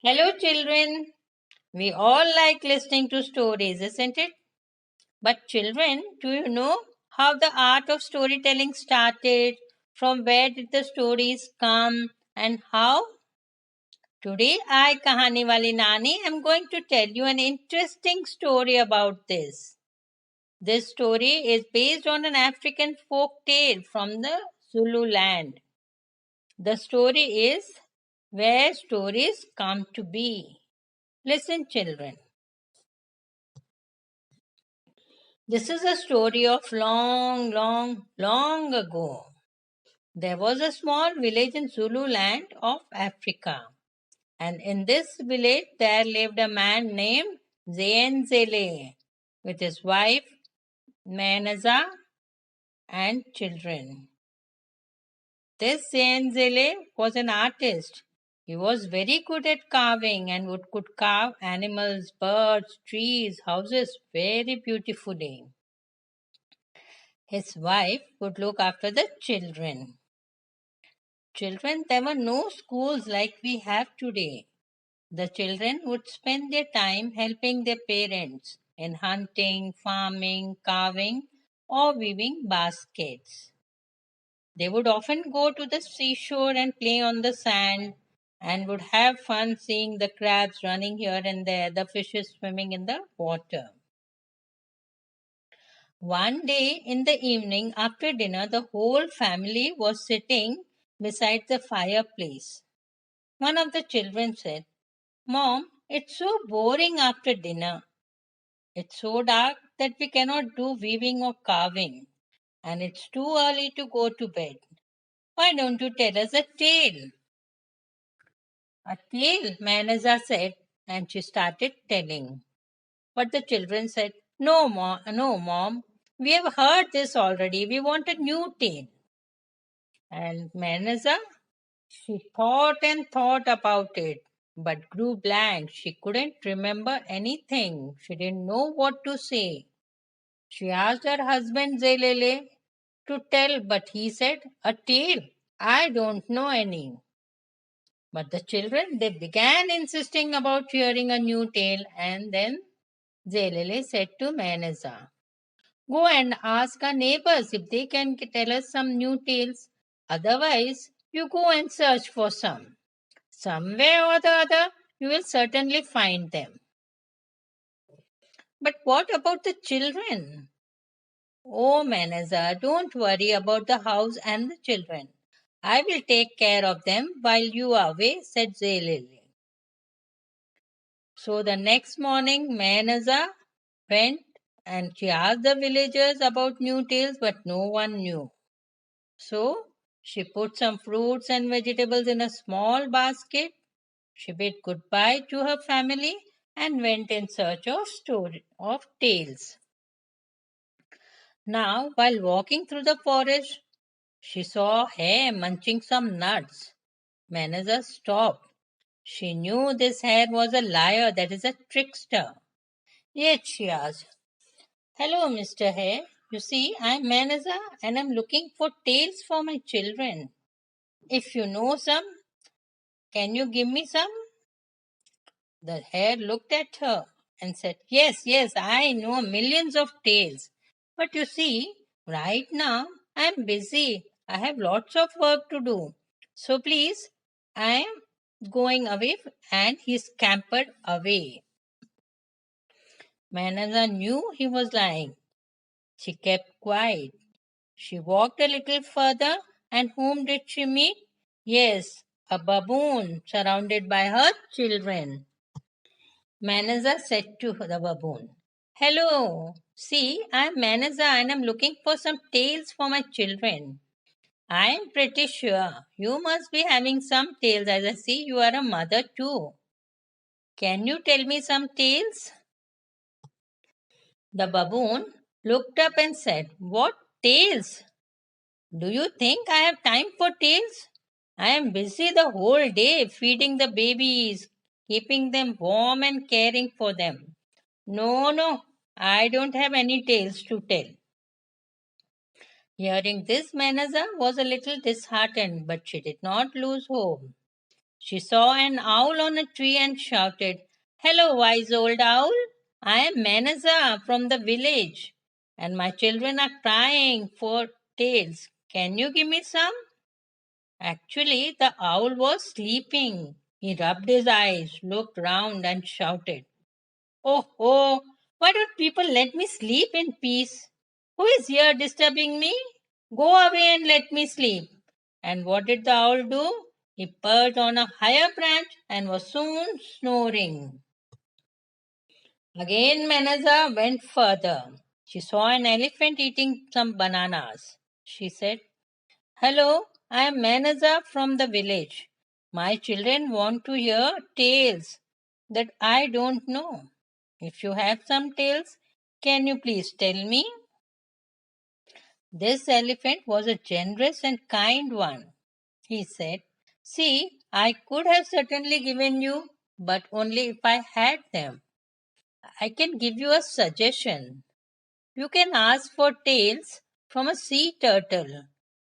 Hello, children. We all like listening to stories, isn't it? But, children, do you know how the art of storytelling started? From where did the stories come and how? Today, I, Kahaniwali Nani, am going to tell you an interesting story about this. This story is based on an African folk tale from the Zululand. The story is Where Stories Come to Be. Listen, children. This is a story of long ago. There was a small village in Zululand of Africa. And in this village there lived a man named Zenzele with his wife Manaza and children. This Zenzele was an artist. He was very good at carving and could carve animals, birds, trees, houses very beautifully. His wife would look after the children. There were no schools like we have today. The children would spend their time helping their parents in hunting, farming, carving, or weaving baskets. They would often go to the seashore and play on the sand and would have fun seeing the crabs running here and there, the fishes swimming in the water. One day in the evening after dinner, the whole family was sitting beside the fireplace. One of the children said, "Mom, it's so boring after dinner. It's so dark that we cannot do weaving or carving, and it's too early to go to bed. Why don't you tell us a tale?" "A tale," Manaza said, and she started telling. But the children said, no, Mom, we have heard this already. We want a new tale." And Manaza, she thought and thought about it, but grew blank. She couldn't remember anything. She didn't know what to say. She asked her husband Zelele to tell, but he said, "A tale? I don't know any." But the children, they began insisting about hearing a new tale, and then Zelele said to Manaza, "Go and ask our neighbors if they can tell us some new tales. Otherwise, you go and search for some. Somewhere or the other, you will certainly find them." "But what about the children?" "Oh, Manaza, don't worry about the house and the children. I will take care of them while you are away," said Zelele. So the next morning, Manaza went and she asked the villagers about new tales, but no one knew. So she put some fruits and vegetables in a small basket. She bid goodbye to her family and went in search of tales. Now, while walking through the forest, she saw a hare munching some nuts. Manager stopped. She knew this hare was a liar, that is a trickster. Yet she asked, "Hello, Mr. Hare. You see, I'm Manager and I'm looking for tales for my children. If you know some, can you give me some?" The hare looked at her and said, Yes, I know millions of tales. But you see, right now I'm busy. I have lots of work to do. So please, I am going away." And he scampered away. Manaza knew he was lying. She kept quiet. She walked a little further, and whom did she meet? Yes, a baboon surrounded by her children. Manaza said to the baboon, "Hello, see, I'm Manaza and I'm looking for some tales for my children. I'm pretty sure you must be having some tales, as I see you are a mother too. Can you tell me some tales?" The baboon looked up and said, "What tales? Do you think I have time for tales? I am busy the whole day feeding the babies, keeping them warm and caring for them. No, I don't have any tales to tell." Hearing this, Manaza was a little disheartened, but she did not lose hope. She saw an owl on a tree and shouted, "Hello, wise old owl. I am Manaza from the village, and my children are crying for tales. Can you give me some?" Actually, the owl was sleeping. He rubbed his eyes, looked round, and shouted, "Oh, oh, why don't people let me sleep in peace? Who is here disturbing me? Go away and let me sleep." And what did the owl do? He perched on a higher branch and was soon snoring. Again, Manaza went further. She saw an elephant eating some bananas. She said, "Hello, I am Manaza from the village. My children want to hear tales that I don't know. If you have some tales, can you please tell me?" This elephant was a generous and kind one. He said, "See, I could have certainly given you, but only if I had them. I can give you a suggestion. You can ask for tales from a sea turtle,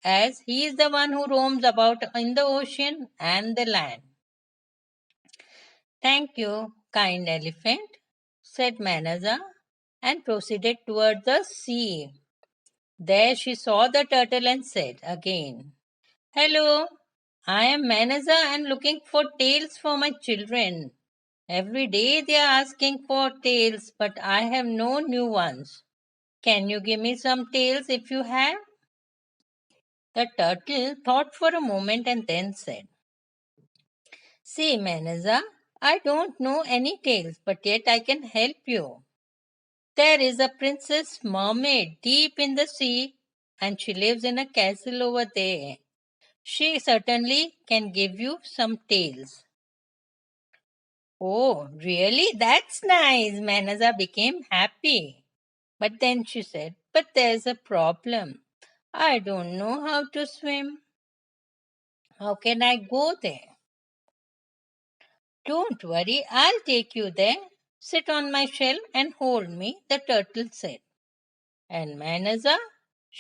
as he is the one who roams about in the ocean and the land." "Thank you, kind elephant," said Manaza, and proceeded toward the sea. There she saw the turtle and said again, "Hello, I am Manaza and looking for tales for my children. Every day they are asking for tales, but I have no new ones. Can you give me some tales if you have?" The turtle thought for a moment and then said, "See, Manaza, I don't know any tales, but yet I can help you. There is a princess mermaid deep in the sea, and she lives in a castle over there. She certainly can give you some tales." "Oh, really? That's nice." Manaza became happy. But then she said, "But there's a problem. I don't know how to swim. How can I go there?" "Don't worry, I'll take you there. Sit on my shell and hold me," the turtle said. And Manaza,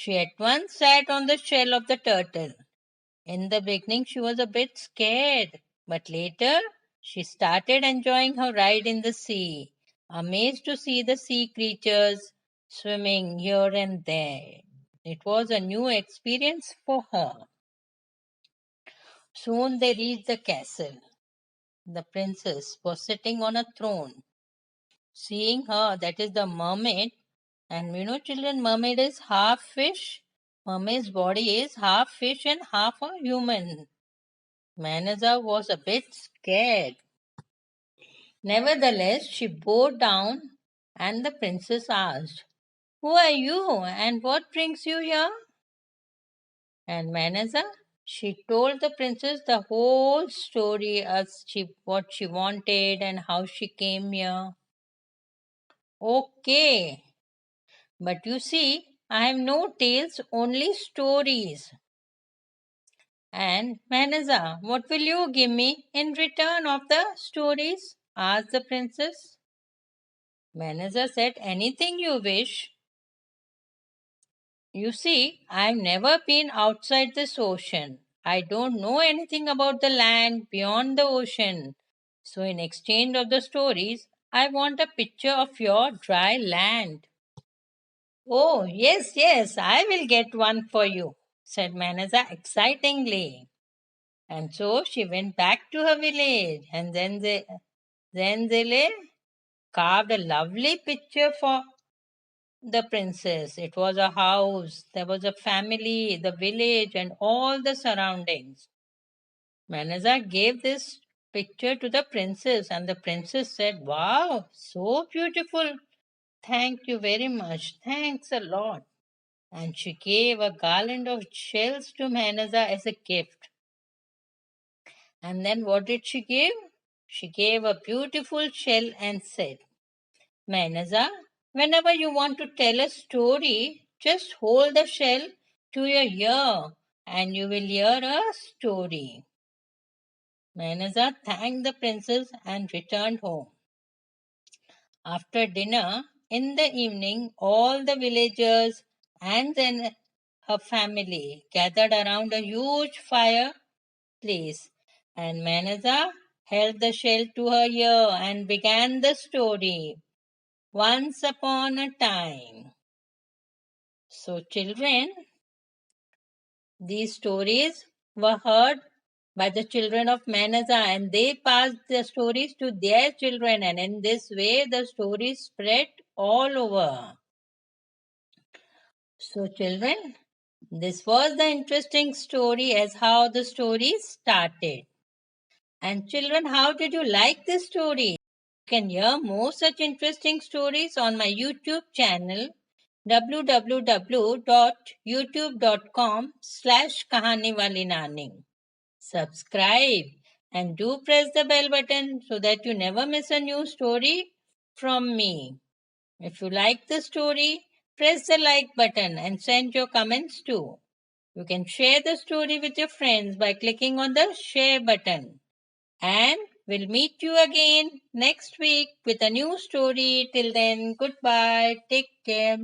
she at once sat on the shell of the turtle. In the beginning, she was a bit scared, but later she started enjoying her ride in the sea, amazed to see the sea creatures swimming here and there. It was a new experience for her. Soon they reached the castle. The princess was sitting on a throne. Seeing her, that is the mermaid, and children, mermaid is half fish. Mermaid's body is half fish and half a human. Manaza was a bit scared. Nevertheless, she bowed down, and the princess asked, "Who are you, and what brings you here?" And Manaza, she told the princess the whole story as what she wanted and how she came here. "Okay, but you see, I have no tales, only stories." "And Manaza, what will you give me in return of the stories?" asked the princess. Manaza said, "Anything you wish. You see, I've never been outside this ocean. I don't know anything about the land beyond the ocean. So, in exchange of the stories, I want a picture of your dry land." "Oh, yes, yes, I will get one for you," said Manaza excitingly. And so she went back to her village, and then Zele carved a lovely picture for the princess. It was a house, there was a family, the village, and all the surroundings. Manaza gave this picture to the princess, and the princess said, "Wow, so beautiful. Thank you very much. Thanks a lot." And she gave a garland of shells to Manaza as a gift. And then what did she give? She gave a beautiful shell and said, "Manaza, whenever you want to tell a story, just hold the shell to your ear and you will hear a story." Manaza thanked the princess and returned home. After dinner, in the evening, all the villagers and then her family gathered around a huge fireplace And Manaza held the shell to her ear and began the story. Once upon a time. So, children, these stories were heard by the children of Manaza, and they passed the stories to their children, and in this way the stories spread all over. So, children, this was the interesting story as how the story started. And children, how did you like this story? You can hear more such interesting stories on my YouTube channel www.youtube.com/kahaniwalinani. Subscribe and do press the bell button so that you never miss a new story from me. If you like the story, press the like button and send your comments too. You can share the story with your friends by clicking on the share button. And we'll meet you again next week with a new story. Till then, goodbye. Take care.